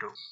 2।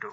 2।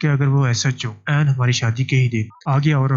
کہ اگر وہ SHO عین ہماری شادی کے ہی دن آ گیا اور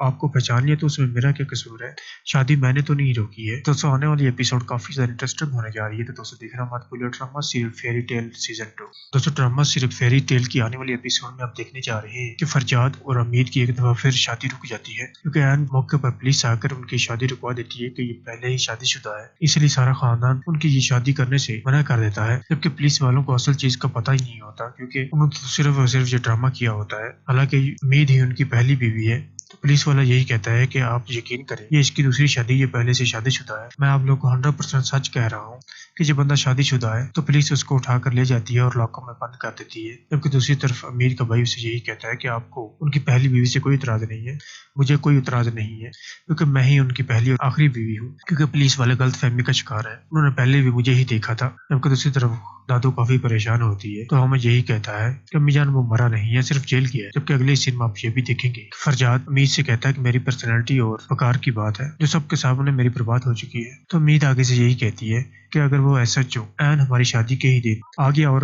آپ کو پہچان لیا تو اس میں میرا کیا قصور ہے؟ شادی میں نے تو نہیں روکی ہے۔ دوستوں آنے والی ایپیسوڈ کافی زیادہ انٹرسٹنگ ہونے جا رہی ہے، تو دوستوں دیکھنا مت بھولئے drama serial fairy tale season 2۔ دوستوں ڈرامہ سیریل فیری ٹیل کی آنے والی ایپیسوڈ میں آپ دیکھنے جا رہے ہیں کہ فرجاد اور امید کی ایک دفعہ پھر شادی رک جاتی ہے، کیونکہ عین موقع پر پولیس آ کر ان کی شادی رکوا دیتی ہے کہ یہ پہلے ہی شادی شدہ ہے، اس لیے سارا خاندان ان کی یہ شادی کرنے سے منع کر دیتا ہے، جبکہ پولیس والوں کو اصل چیز کا پتہ ہی نہیں ہوتا، کیونکہ انہوں نے صرف اور صرف یہ ڈرامہ کیا ہوتا ہے۔ حالانکہ امید ہی ان کی پہلی بیوی ہے، تو پولیس والا یہی کہتا ہے کہ آپ یقین کریں یہ اس کی دوسری شادی، یہ پہلے سے شادی شدہ ہے۔ میں آپ لوگ کو 100% سچ کہہ رہا ہوں کہ جب بندہ شادی شدہ ہے تو پولیس اس کو اٹھا کر لے جاتی ہے اور لاکر میں بند کر دیتی ہے، جبکہ دوسری طرف امیر کا بھائی اسے یہی کہتا ہے کہ آپ کو ان کی پہلی بیوی سے کوئی اعتراض نہیں ہے، مجھے کوئی اعتراض نہیں ہے، کیونکہ میں ہی ان کی پہلی اور آخری بیوی ہوں۔ کیونکہ پولیس والے غلط فہمی کا شکار ہے، انہوں نے پہلے بھی مجھے ہی دیکھا تھا، جبکہ دوسری طرف دادو کافی پریشان ہوتی ہے تو ہمیں یہی کہتا ہے کہ امی جان وہ مرا نہیں ہے، صرف جیل گیا ہے، جبکہ اگلے سین میں آپ یہ بھی دیکھیں گے فرجاد امید سے کہتا ہے کہ میری پرسنالٹی اور وقار کی بات ہے جو سب کے سامنے میری برباد ہو چکی ہے، تو امید آگے سے یہی کہتی ہے کہ اگر وہ SHO عین ہماری شادی کے ہی دن آ گیا اور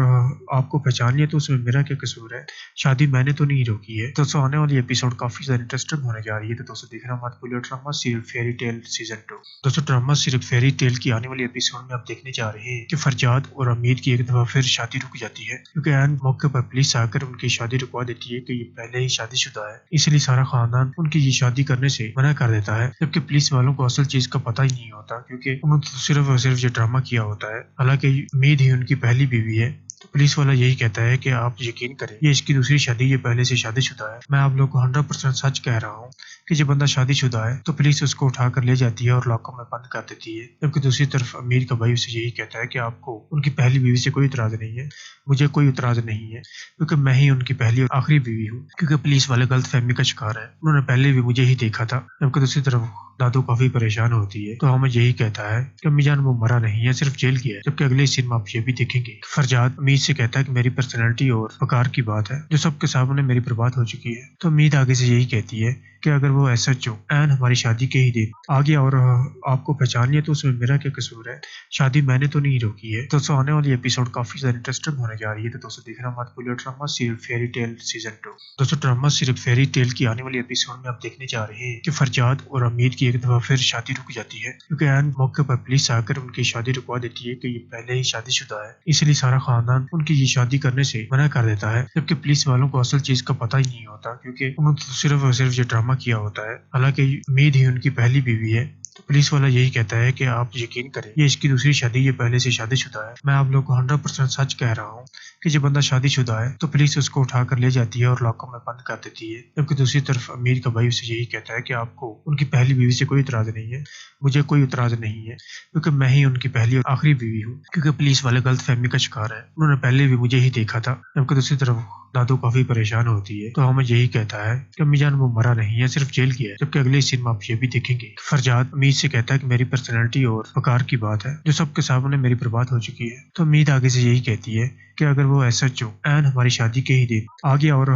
آپ کو پہچان لیا تو اس میں میرا کیا قصور ہے؟ شادی میں نے تو نہیں روکی ہے۔ دوستوں آنے والی ایپیسوڈ کافی زیادہ انٹرسٹنگ ہونے جا رہی ہے، تو دوستوں دیکھنا مت بھولئے drama serial fairy tale season 2۔ دوستوں ڈرامہ سیریل فیری ٹیل کی آنے والی ایپیسوڈ میں آپ دیکھنے جا رہے ہیں کہ فرجاد اور امید کی ایک دفعہ پھر شادی رک جاتی ہے، کیونکہ عین موقع پر پولیس آ کر ان کی شادی رکوا دیتی ہے کہ یہ پہلے ہی شادی شدہ ہے، اس لیے سارا خاندان ان کی یہ شادی کرنے سے منع کر دیتا ہے، جبکہ پولیس والوں کو اصل چیز کا پتہ ہی نہیں ہوتا، کیونکہ انہوں نے صرف اور صرف یہ ڈرامہ کیا ہوتا ہے۔ حالانکہ امید ہی ان کی پہلی بیوی ہے، تو پولیس والا یہی کہتا ہے کہ آپ یقین کریں یہ اس کی دوسری شادی، یہ پہلے سے شادی شدہ ہے۔ میں آپ لوگ کو 100% سچ کہہ رہا ہوں کہ جب بندہ شادی شدہ ہے تو پولیس اس کو اٹھا کر لے جاتی ہے اور لاکر میں بند کر دیتی ہے، جبکہ دوسری طرف امیر کا بھائی اسے یہی کہتا ہے کہ آپ کو ان کی پہلی بیوی سے کوئی اعتراض نہیں ہے، مجھے کوئی اعتراض نہیں ہے، کیونکہ میں ہی ان کی پہلی اور آخری بیوی ہوں۔ کیونکہ پولیس والے غلط فہمی کا شکار ہے، انہوں نے پہلے بھی مجھے ہی دیکھا تھا، جبکہ دوسری طرف دادو کافی پریشان ہوتی ہے تو ہمیں یہی کہتا ہے کہ امی جان وہ مرا نہیں ہے، صرف جیل گیا ہے، جبکہ اگلے سین میں آپ یہ بھی دیکھیں گے فرجاد امید سے کہتا ہے کہ میری پرسنالٹی اور وقار کی بات ہے جو سب کے سامنے میری برباد ہو چکی ہے، تو امید آگے سے یہی کہتی ہے کہ اگر وہ SHO عین ہماری شادی کے ہی دن آ گیا اور آپ کو پہچان لیا تو اس میں میرا کیا قصور ہے؟ شادی میں نے تو نہیں روکی ہے۔ دوستوں آنے والی ایپیسوڈ کافی زیادہ انٹرسٹنگ ہونے جا رہی ہے، تو دوستوں دیکھنا مت بھولئے drama serial fairy tale season 2۔ دوستوں ڈرامہ سیریل فیری ٹیل کی آنے والی ایپیسوڈ میں آپ دیکھنے جا رہے ہیں کہ فرجاد اور امید کی ایک دفعہ پھر شادی رک جاتی ہے، کیونکہ عین موقع پر پولیس آ کر ان کی شادی رکوا دیتی ہے کہ یہ پہلے ہی شادی شدہ ہے، اس لیے سارا خاندان ان کی یہ شادی کرنے سے منع کر دیتا ہے، جبکہ پولیس والوں کو اصل چیز کا پتہ ہی نہیں ہوتا، کیونکہ انہوں نے صرف اور صرف یہ ڈرامہ کیا ہوتا ہے۔ حالانکہ امید ہی ان کی پہلی بیوی ہے، تو پولیس والا یہی کہتا ہے کہ آپ یقین کریں یہ اس کی دوسری شادی، یہ پہلے سے شادی شدہ ہے۔ میں آپ لوگ کو 100% سچ کہہ رہا ہوں کہ جب بندہ شادی شدہ ہے تو پولیس اس کو اٹھا کر لے جاتی ہے اور لاکر میں بند کر دیتی ہے، جبکہ دوسری طرف امیر کا بھائی اسے یہی کہتا ہے کہ آپ کو ان کی پہلی بیوی سے کوئی اعتراض نہیں ہے، مجھے کوئی اعتراض نہیں ہے، کیونکہ میں ہی ان کی پہلی اور آخری بیوی ہوں۔ کیونکہ پولیس والے غلط فہمی کا شکار ہے، انہوں نے پہلے بھی مجھے ہی دیکھا تھا، جبکہ دوسری طرف دادو کافی پریشان ہوتی ہے تو ہمیں یہی کہتا ہے کہ امی جان وہ مرا نہیں ہے، صرف جیل گیا ہے، جبکہ اگلے سین میں آپ یہ بھی دیکھیں گے فرجاد امید سے کہتا ہے کہ میری پرسنالٹی اور وقار کی بات ہے جو سب کے سامنے میری برباد ہو چکی ہے، تو امید آگے سے یہی کہتی ہے کہ اگر وہ SHO عین ہماری شادی کے ہی دن آ گیا اور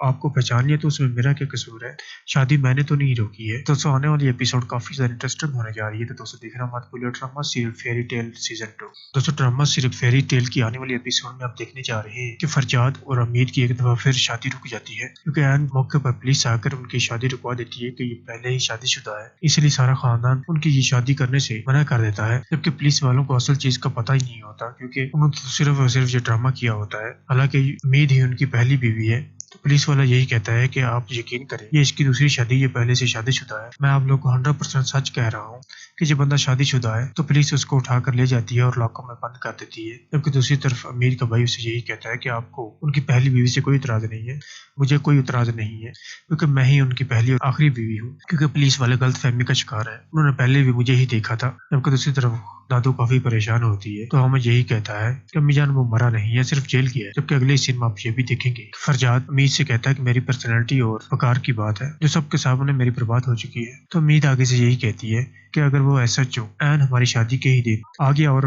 آپ کو پہچان لیا تو اس میں میرا کیا قصور ہے؟ شادی میں نے تو نہیں روکی ہے۔ دوستوں آنے والی ایپیسوڈ کافی زیادہ انٹرسٹنگ ہونے جا رہی ہے، تو دوستوں دیکھنا مت بھولئے drama serial fairy tale season 2۔ دوستوں ڈرامہ سیریل فیری ٹیل کی آنے والی ایپیسوڈ میں آپ دیکھنے جا رہے ہیں کہ فرجاد اور امید کی ایک دفعہ پھر شادی رک جاتی ہے، کیونکہ عین موقع پر پولیس آ کر ان کی شادی رکوا دیتی ہے کہ یہ پہلے ہی شادی شدہ ہے، اس لیے سارا خاندان ان کی یہ شادی کرنے سے منع کر دیتا ہے، جبکہ پولیس والوں کو اصل چیز کا پتہ ہی نہیں ہوتا، کیونکہ انہوں نے صرف اور صرف یہ ڈرامہ کیا ہوتا ہے۔ حالانکہ امید ہی ان کی پہلی بیوی ہے، تو پولیس والا یہی کہتا ہے کہ آپ یقین کریں یہ اس کی دوسری شادی، یہ پہلے سے شادی شدہ ہے۔ میں آپ لوگ کو 100% سچ کہہ رہا ہوں کہ جب بندہ شادی شدہ ہے تو پولیس اس کو اٹھا کر لے جاتی ہے اور لاکر میں بند کر دیتی ہے، جبکہ دوسری طرف امیر کا بھائی اسے یہی کہتا ہے کہ آپ کو ان کی پہلی بیوی سے کوئی اعتراض نہیں ہے، مجھے کوئی اعتراض نہیں ہے، کیونکہ میں ہی ان کی پہلی اور آخری بیوی ہوں۔ کیونکہ پولیس والے غلط فہمی کا شکار ہے، انہوں نے پہلے بھی مجھے ہی دیکھا تھا، جبکہ دوسری طرف دادو کافی پریشان ہوتی ہے تو ہمیں یہی کہتا ہے کہ امی جان وہ مرا نہیں ہے، صرف جیل گیا ہے، جبکہ اگلے سین میں آپ یہ بھی دیکھیں گے فرجاد امید سے کہتا ہے کہ میری پرسنالٹی اور وقار کی بات ہے جو سب کے سامنے میری برباد ہو چکی ہے، تو امید آگے سے یہی کہتی ہے کہ اگر وہ ایس ایچ او عین ہماری شادی کے ہی دن آ گیا اور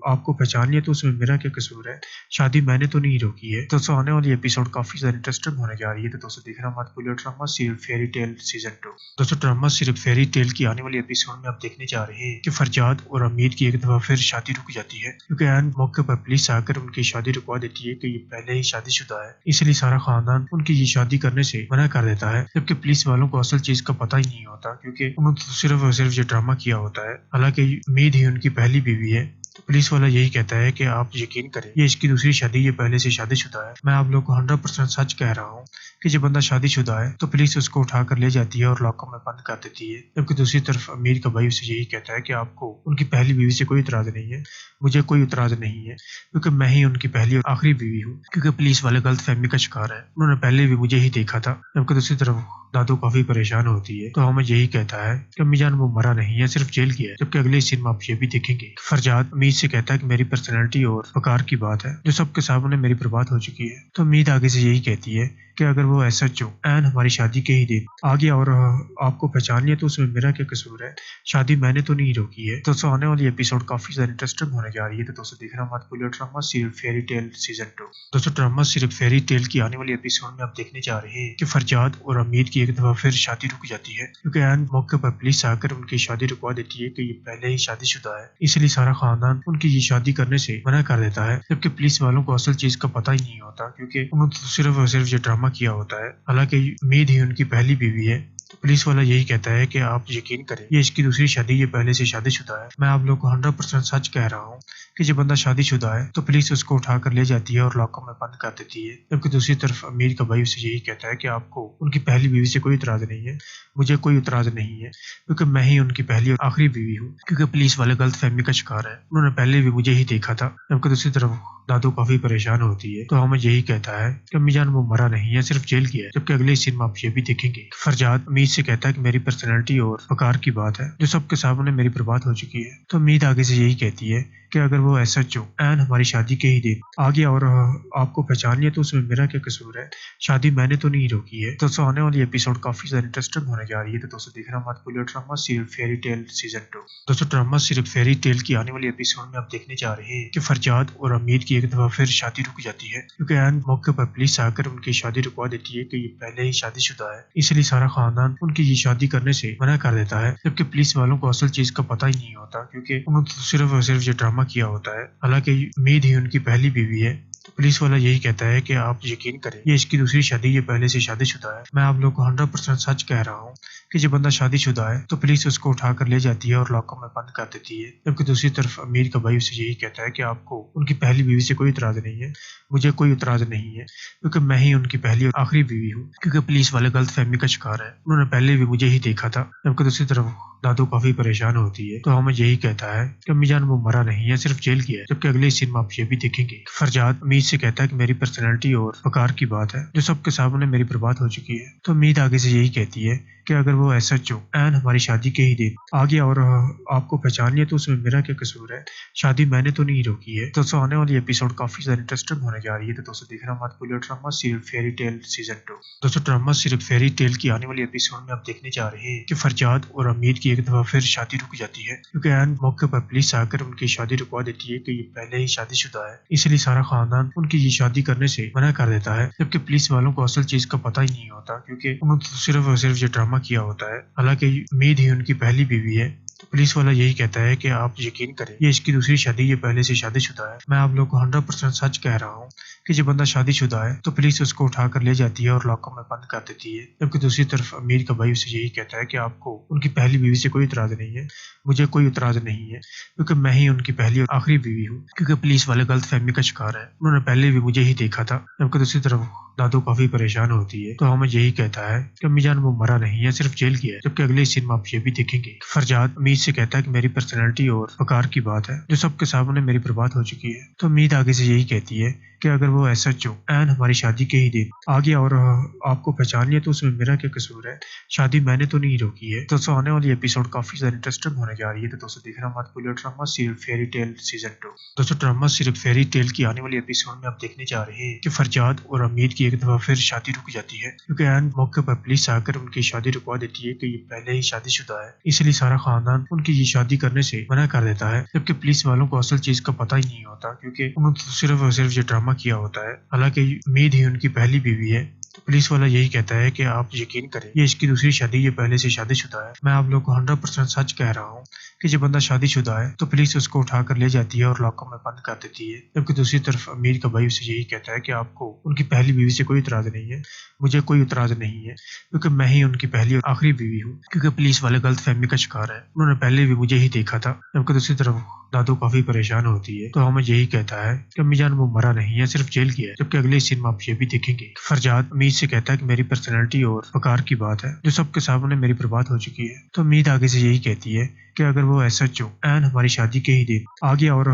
آپ کو پہچان لیا تو اس میں میرا کیا قصور ہے؟ شادی میں نے تو نہیں روکی ہے۔ دوستوں آنے والی ایپیسوڈ کافی زیادہ انٹرسٹنگ ہونے جا رہی ہے، تو دوستوں دیکھنا مت بھولئے drama serial fairy tale season 2۔ دوستوں ڈرامہ سیریل فیری ٹیل کی آنے والی ایپیسوڈ میں آپ دیکھنے جا رہے ہیں کہ فرجاد اور امید کی ایک دفعہ پھر شادی رک جاتی ہے، کیونکہ عین موقع پر پولیس آ کر ان کی شادی رکوا دیتی ہے کہ یہ پہلے ہی شادی شدہ ہے، اس لیے سارا خاندان ان کی یہ شادی کرنے سے منع کر دیتا ہے، جبکہ پولیس والوں کو اصل چیز کا پتہ ہی نہیں ہوتا، کیونکہ انہوں نے صرف اور صرف یہ ڈرامہ کیا ہوتا ہے۔ حالانکہ امید ہی ان کی پہلی بیوی ہے، تو پولیس والا یہی کہتا ہے کہ آپ یقین کریں یہ اس کی دوسری شادی، یہ پہلے سے شادی شدہ ہے۔ میں آپ لوگ کو 100% سچ کہہ رہا ہوں کہ جب بندہ شادی شدہ ہے تو پولیس اس کو اٹھا کر لے جاتی ہے اور لاکر میں بند کر دیتی ہے، جبکہ دوسری طرف امیر کا بھائی اسے یہی کہتا ہے کہ آپ کو ان کی پہلی بیوی سے کوئی اعتراض نہیں ہے، مجھے کوئی اعتراض نہیں ہے، کیونکہ میں ہی ان کی پہلی اور آخری بیوی ہوں۔ کیونکہ پولیس والے غلط فہمی کا شکار ہے، انہوں نے پہلے بھی مجھے ہی دیکھا تھا، جبکہ دوسری طرف دادو کافی پریشان ہوتی ہے تو ہمیں یہی کہتا ہے کہ امی جان وہ مرا نہیں ہے، صرف جیل گیا ہے۔ جبکہ اگلے سین میں آپ یہ بھی دیکھیں گے فرجاد امید سے کہتا ہے کہ میری پرسنالٹی اور وقار کی بات ہے جو سب کے سامنے میری برباد ہو چکی ہے، تو امید آگے سے یہی کہتی ہے کہ اگر وہ ایس ایچ او عین ہماری شادی کے ہی دن آ گیا اور آپ کو پہچان لیا تو اس میں میرا کیا قصور ہے؟ شادی میں نے تو نہیں روکی ہے۔ دوستوں آنے والی ایپیسوڈ کافی زیادہ انٹرسٹنگ ہونے جا رہی ہے، تو دوستوں دیکھنا مت بھولئے drama serial fairy tale season 2۔ دوستوں ڈرامہ سیریل فیری ٹیل کی آنے والی ایپیسوڈ میں آپ دیکھنے جا رہے ہیں کہ فرجاد اور امید کی ایک دفعہ پھر شادی رک جاتی ہے، کیونکہ عین موقع پر پولیس آ کر ان کی شادی رکوا دیتی ہے کہ یہ پہلے ہی شادی شدہ ہے، اس لیے سارا خاندان ان کی یہ شادی کرنے سے منع کر دیتا ہے، جبکہ پولیس والوں کو اصل چیز کا پتہ ہی نہیں ہوتا، کیونکہ انہوں نے صرف اور صرف یہ ڈرامہ کیا ہوتا ہے۔ حالانکہ امید ہی ان کی پہلی بیوی ہے، تو پولیس والا یہی کہتا ہے کہ آپ یقین کریں یہ اس کی دوسری شادی، یہ پہلے سے شادی شدہ ہے۔ میں آپ لوگ کو 100% سچ کہہ رہا ہوں کہ جب بندہ شادی شدہ ہے تو پولیس اس کو اٹھا کر لے جاتی ہے اور لاکر میں بند کر دیتی ہے، جبکہ دوسری طرف امیر کا بھائی اسے یہی کہتا ہے کہ آپ کو ان کی پہلی بیوی سے کوئی اعتراض نہیں ہے، مجھے کوئی اعتراض نہیں ہے، کیونکہ میں ہی ان کی پہلی اور آخری بیوی ہوں۔ کیونکہ پولیس والے غلط فہمی کا شکار ہے، انہوں نے پہلے بھی مجھے ہی دیکھا تھا، جبکہ دوسری طرف دادو کافی پریشان ہوتی ہے تو ہمیں یہی کہتا ہے کہ امی جان وہ مرا نہیں ہے، صرف جیل گیا ہے۔ جبکہ اگلے سین میں آپ یہ بھی دیکھیں گے فرجاد امید سے کہتا ہے کہ میری پرسنالٹی اور وقار کی بات ہے جو سب کے سامنے میری برباد ہو چکی ہے، تو امید آگے سے یہی کہتی ہے کہ اگر وہ ایس ایچ او عین ہماری شادی کے ہی دن آ گیا اور آپ کو پہچان لیا تو اس میں میرا کیا قصور ہے؟ شادی میں نے تو نہیں روکی ہے۔ دوستوں آنے والی ایپیسوڈ کافی زیادہ انٹرسٹنگ ہونے جا رہی ہے، تو دوستوں دیکھنا مت بھولئے drama serial fairy tale season 2۔ دوستوں ڈرامہ سیریل فیری ٹیل کی آنے والی ایپیسوڈ میں آپ دیکھنے جا رہے ہیں کہ فرجاد اور امید کی ایک دفعہ پھر شادی رک جاتی ہے، کیونکہ عین موقع پر پولیس آ کر ان کی شادی رکوا دیتی ہے کہ یہ پہلے ہی شادی شدہ ہے، اس لیے سارا خاندان ان کی یہ شادی کرنے سے منع کر دیتا ہے، جبکہ پولیس والوں کو اصل چیز کا پتہ ہی نہیں ہوتا، کیونکہ انہوں نے صرف اور صرف یہ ڈرامہ کیا ہوتا ہے۔ حالانکہ امید ہی ان کی پہلی بیوی ہے، تو پولیس والا یہی کہتا ہے کہ آپ یقین کریں یہ اس کی دوسری شادی، یہ پہلے سے شادی شدہ ہے۔ میں آپ لوگ کو 100% سچ کہہ رہا ہوں کہ جب بندہ شادی شدہ ہے تو پولیس اس کو اٹھا کر لے جاتی ہے اور لاکر میں بند کر دیتی ہے، جبکہ دوسری طرف امیر کا بھائی اسے یہی کہتا ہے کہ آپ کو ان کی پہلی بیوی سے کوئی اعتراض نہیں ہے، مجھے کوئی اعتراض نہیں ہے، کیونکہ میں ہی ان کی پہلی اور آخری بیوی ہوں۔ کیونکہ پولیس والے غلط فہمی کا شکار ہے، انہوں نے پہلے بھی مجھے ہی دیکھا تھا، جبکہ دوسری طرف دادو کافی پریشان ہوتی ہے تو ہمیں یہی کہتا ہے کہ امی جان وہ مرا نہیں ہے، صرف جیل گیا ہے۔ جبکہ اگلے سین میں آپ یہ بھی دیکھیں گے فرجاد امید سے کہتا ہے کہ میری پرسنالٹی اور وقار کی بات ہے جو سب کے سامنے میری برباد ہو چکی ہے، تو امید آگے سے یہی کہتی ہے کہ اگر وہ ایس ایچ او عین ہماری شادی کے ہی دن آ گیا اور آپ کو پہچان لیا تو اس میں میرا کیا قصور ہے؟ شادی میں نے تو نہیں روکی ہے۔ دوستوں آنے والی ایپیسوڈ کافی زیادہ انٹرسٹنگ ہونے جا رہی ہے، تو دوستوں دیکھنا مت بھولئے drama serial fairy tale season 2۔ دوستوں ڈرامہ سیریل فیری ٹیل کی آنے والی ایپیسوڈ میں آپ دیکھنے جا رہے ہیں کہ فرجاد اور امید کی ایک دفعہ پھر شادی رک جاتی ہے، کیونکہ عین موقع پر پولیس آ کر ان کی شادی رکوا دیتی ہے کہ یہ پہلے ہی شادی شدہ ہے، اس لیے سارا خاندان ان کی یہ شادی کرنے سے منع کر دیتا ہے، جبکہ پولیس والوں کو اصل چیز کا پتہ ہی نہیں ہوتا، کیونکہ انہوں نے صرف اور صرف یہ ڈرامہ کیا ہوتا ہے۔ حالانکہ امید ہی ان کی پہلی بیوی ہے، تو پولیس والا یہی کہتا ہے کہ آپ یقین کریں یہ اس کی دوسری شادی، یہ پہلے سے شادی شدہ ہے۔ میں آپ لوگ کو 100% سچ کہہ رہا ہوں کہ جب بندہ شادی شدہ ہے تو پولیس اس کو اٹھا کر لے جاتی ہے اور لاکر میں بند کر دیتی ہے، جبکہ دوسری طرف امیر کا بھائی اسے یہی کہتا ہے کہ آپ کو ان کی پہلی بیوی سے کوئی اعتراض نہیں ہے، مجھے کوئی اعتراض نہیں ہے، کیونکہ میں ہی ان کی پہلی اور آخری بیوی ہوں۔ کیونکہ پولیس والے غلط فہمی کا شکار ہے، انہوں نے پہلے بھی مجھے ہی دیکھا تھا، جبکہ دوسری طرف دادو کافی پریشان ہوتی ہے تو ہمیں یہی کہتا ہے کہ امی جان وہ مرا نہیں ہے، صرف جیل گیا ہے۔ جبکہ اگلے سین میں آپ یہ بھی دیکھیں گے فرجاد امید سے کہتا ہے کہ میری پرسنالٹی اور وقار کی بات ہے جو سب کے سامنے میری برباد ہو چکی ہے، تو امید آگے سے یہی کہتی ہے کہ اگر وہ SHO عین ہماری شادی کے ہی دن آ گیا اور آپ کو پہچان لیا تو اس میں میرا کیا قصور ہے؟ شادی میں نے تو نہیں روکی ہے۔ دوستوں آنے والی ایپیسوڈ کافی زیادہ انٹرسٹنگ ہونے جا رہی ہے، تو دوستوں دیکھنا مت بھولئے drama serial fairy tale season 2۔ دوستوں ڈرامہ سیریل فیری ٹیل کی آنے والی ایپیسوڈ میں آپ دیکھنے جا رہے ہیں کہ فرجاد اور امید کی ایک دفعہ پھر شادی رک جاتی ہے، کیونکہ عین موقع پر پولیس آ کر ان کی شادی رکوا دیتی ہے کہ یہ پہلے ہی شادی شدہ ہے، اس لیے سارا خاندان ان کی یہ شادی کرنے سے منع کر دیتا ہے، جبکہ پولیس والوں کو اصل چیز کا پتہ ہی نہیں ہوتا، کیونکہ انہوں نے صرف اور صرف یہ ڈرامہ کیا ہوتا ہے۔ حالانکہ امید ہی ان کی پہلی بیوی ہے، تو پولیس والا یہی کہتا ہے کہ آپ یقین کریں یہ اس کی دوسری شادی، یہ پہلے سے شادی شدہ ہے۔ میں آپ لوگ کو 100% سچ کہہ رہا ہوں کہ جب بندہ شادی شدہ ہے تو پولیس اس کو اٹھا کر لے جاتی ہے اور لاکر میں بند کر دیتی ہے، جبکہ دوسری طرف امیر کا بھائی اسے یہی کہتا ہے کہ آپ کو ان کی پہلی بیوی سے کوئی اعتراض نہیں ہے، مجھے کوئی اعتراض نہیں ہے، کیونکہ میں ہی ان کی پہلی اور آخری بیوی ہوں۔ کیونکہ پولیس والے غلط فہمی کا شکار ہے، انہوں نے پہلے بھی مجھے ہی دیکھا تھا، جبکہ دوسری طرف دادو کافی پریشان ہوتی ہے تو ہمیں یہی کہتا ہے کہ امی جان وہ مرا نہیں ہے، صرف جیل گیا ہے۔ جبکہ اگلے سین میں آپ یہ بھی دیکھیں گے فرجاد امید سے کہتا ہے کہ میری پرسنالٹی اور وقار کی بات ہے جو سب کے سامنے میری برباد ہو چکی ہے، تو امید آگے سے یہی کہتی ہے کہ اگر وہ SHO عین ہماری شادی کے ہی دن آ گیا اور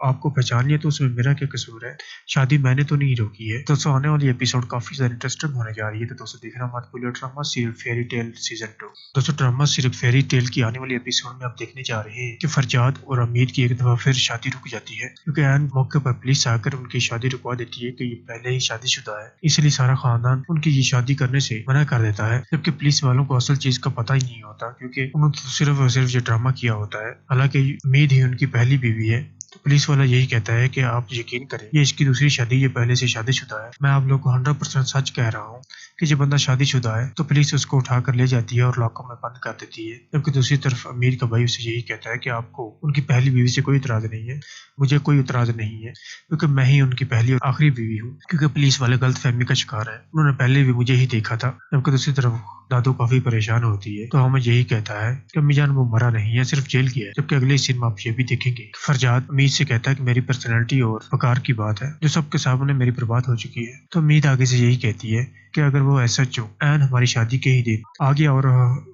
آپ کو پہچان لیا تو اس میں میرا کیا قصور ہے؟ شادی میں نے تو نہیں روکی ہے۔ دوستوں آنے والی ایپیسوڈ کافی زیادہ انٹرسٹنگ ہونے جا رہی ہے، تو دوستوں دیکھنا مت بھولئے drama serial fairy tale season 2۔ دوستوں ڈرامہ سیریل فیری ٹیل کی آنے والی ایپیسوڈ میں آپ دیکھنے جا رہے ہیں کہ فرجاد اور امید کی ایک دفعہ پھر شادی رک جاتی ہے، کیونکہ عین موقع پر پولیس آ کر ان کی شادی رکوا دیتی ہے کہ یہ پہلے ہی شادی شدہ ہے، اس لیے سارا خاندان ان کی یہ شادی کرنے سے منع کر دیتا ہے، جبکہ پولیس والوں کو اصل چیز کا پتہ ہی نہیں ہوتا، کیونکہ انہوں نے صرف اور صرف یہ ڈرامہ کیا ہوتا ہے۔ حالانکہ امید ہی ان کی پہلی بیوی ہے، تو پولیس والا یہی کہتا ہے کہ آپ یقین کریں یہ اس کی دوسری شادی، یہ پہلے سے شادی شدہ ہے۔ میں آپ لوگ کو 100% سچ کہہ رہا ہوں کہ جب بندہ شادی شدہ ہے تو پولیس اس کو اٹھا کر لے جاتی ہے اور لاکر میں بند کر دیتی ہے، جبکہ دوسری طرف امیر کا بھائی اسے یہی کہتا ہے کہ آپ کو ان کی پہلی بیوی سے کوئی اعتراض نہیں ہے، مجھے کوئی اعتراض نہیں ہے، کیونکہ میں ہی ان کی پہلی اور آخری بیوی ہوں۔ کیونکہ پولیس والے غلط فہمی کا شکار ہے، انہوں نے پہلے بھی مجھے ہی دیکھا تھا، جبکہ دوسری طرف دادو کافی پریشان ہوتی ہے تو ہمیں یہی کہتا ہے کہ امی جان وہ مرا نہیں ہے، صرف جیل گیا ہے۔ جبکہ اگلے سین میں آپ یہ بھی دیکھیں گے فرجاد امید سے کہتا ہے کہ میری پرسنالٹی اور وقار کی بات ہے جو سب کے سامنے میری برباد ہو چکی ہے، تو امید آگے سے یہی کہتی ہے کہ اگر وہ SHO عین ہماری شادی کے ہی دن آ گیا اور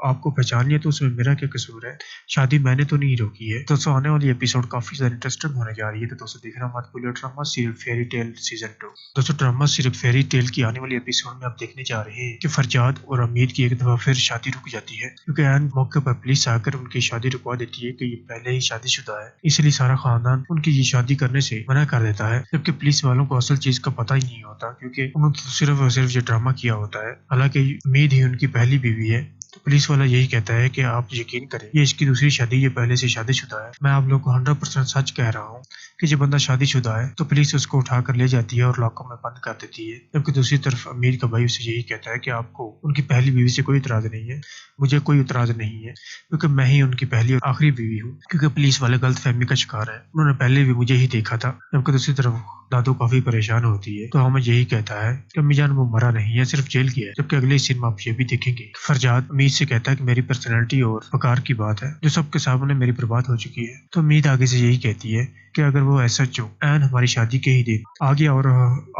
آپ کو پہچان لیا تو اس میں میرا کیا قصور ہے؟ شادی میں نے تو نہیں روکی ہے۔ دوستوں آنے والی ایپیسوڈ کافی زیادہ انٹرسٹنگ ہونے جا رہی ہے، تو دوستوں دیکھنا مت بھولئے drama serial fairy tale season 2۔ دوستوں ڈرامہ سیریل فیری ٹیل کی آنے والی ایپیسوڈ میں آپ دیکھنے جا رہے ہیں کہ فرجاد اور امید کی ایک دفعہ پھر شادی رک جاتی ہے، کیونکہ عین موقع پر پولیس آ کر ان کی شادی رکوا دیتی ہے کہ یہ پہلے ہی شادی شدہ ہے، اس لیے سارا خاندان ان کی یہ شادی کرنے سے منع کر دیتا ہے، جبکہ پولیس والوں کو اصل چیز کا پتہ ہی نہیں ہوتا، کیونکہ انہوں نے صرف اور صرف یہ ڈرامہ کیا ہوتا ہے۔ حالانکہ امید ہی ان کی پہلی بیوی ہے، تو پولیس والا یہی کہتا ہے کہ آپ یقین کریں یہ اس کی دوسری شادی، یہ پہلے سے شادی شدہ ہے۔ میں آپ لوگ کو 100% سچ کہہ رہا ہوں کہ جب بندہ شادی شدہ ہے تو پولیس اس کو اٹھا کر لے جاتی ہے اور لاکر میں بند کر دیتی ہے، جبکہ دوسری طرف امیر کا بھائی اسے یہی کہتا ہے کہ آپ کو ان کی پہلی بیوی سے کوئی اعتراض نہیں ہے، مجھے کوئی اعتراض نہیں ہے، کیونکہ میں ہی ان کی پہلی اور آخری بیوی ہوں۔ کیونکہ پولیس والے غلط فہمی کا شکار ہے، انہوں نے پہلے بھی مجھے ہی دیکھا تھا، جبکہ دوسری طرف دادو کافی پریشان ہوتی ہے تو ہمیں یہی کہتا ہے کہ امی جان وہ مرا نہیں ہے، صرف جیل گیا ہے۔ جبکہ اگلے سین میں آپ یہ بھی دیکھیں گے فرجاد امید سے کہتا ہے کہ میری پرسنالٹی اور وقار کی بات ہے جو سب کے سامنے میری برباد ہو چکی ہے، تو امید آگے سے یہی کہتی ہے کہ اگر وہ SHO عین ہماری شادی کے ہی دن آ گیا اور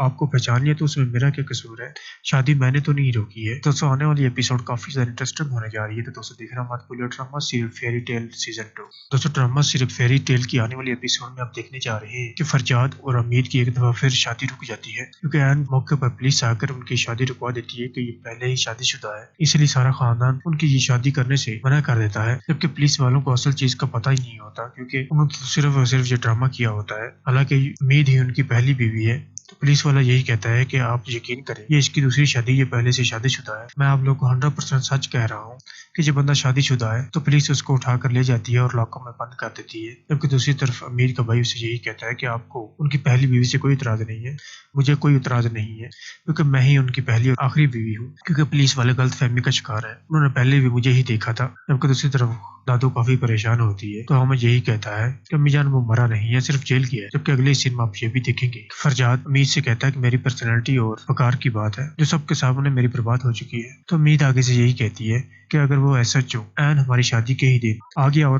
آپ کو پہچان لیا تو اس میں میرا کیا قصور ہے؟ شادی میں نے تو نہیں روکی ہے۔ دوستوں آنے والی ایپیسوڈ کافی زیادہ انٹرسٹنگ ہونے جا رہی ہے، تو دوستوں دیکھنا مت بھولئے drama serial fairy tale season 2۔ دوستوں ڈرامہ سیریل فیری ٹیل کی آنے والی ایپیسوڈ میں آپ دیکھنے جا رہے ہیں کہ فرجاد اور امید کی ایک دفعہ پھر شادی رک جاتی ہے، کیونکہ عین موقع پر پولیس آ کر ان کی شادی رکوا دیتی ہے کہ یہ پہلے ہی شادی شدہ ہے، اس لیے سارا خاندان ان کی یہ شادی کرنے سے منع کر دیتا ہے، جبکہ پولیس والوں کو اصل چیز کا پتہ ہی نہیں ہوتا، کیونکہ انہوں نے صرف اور صرف یہ ڈرامہ کیا ہوتا ہے۔ حالانکہ امید ہی ان کی پہلی بیوی ہے، تو پولیس والا یہی کہتا ہے کہ آپ یقین کریں یہ اس کی دوسری شادی، یہ پہلے سے شادی شدہ ہے۔ میں آپ لوگ کو 100% سچ کہہ رہا ہوں کہ جب بندہ شادی شدہ ہے تو پولیس اس کو اٹھا کر لے جاتی ہے اور لاکر میں بند کر دیتی ہے، جبکہ دوسری طرف امیر کا بھائی اسے یہی کہتا ہے کہ آپ کو ان کی پہلی بیوی سے کوئی اعتراض نہیں ہے، مجھے کوئی اعتراض نہیں ہے، کیونکہ میں ہی ان کی پہلی اور آخری بیوی ہوں۔ کیونکہ پولیس والے غلط فہمی کا شکار ہے، انہوں نے پہلے بھی مجھے ہی دیکھا تھا، جبکہ دوسری طرف دادو کافی پریشان ہوتی ہے تو ہمیں یہی کہتا ہے کہ امی جان وہ مرا نہیں ہے، صرف جیل گیا ہے۔ جبکہ اگلے سین میں آپ یہ بھی دیکھیں گے فرجاد امید سے کہتا ہے کہ میری پرسنالٹی اور وقار کی بات ہے جو سب کے سامنے میری برباد ہو چکی ہے، تو امید آگے سے یہی کہتی ہے کہ اگر وہ SHO عین ہماری شادی کے ہی دن آ گیا اور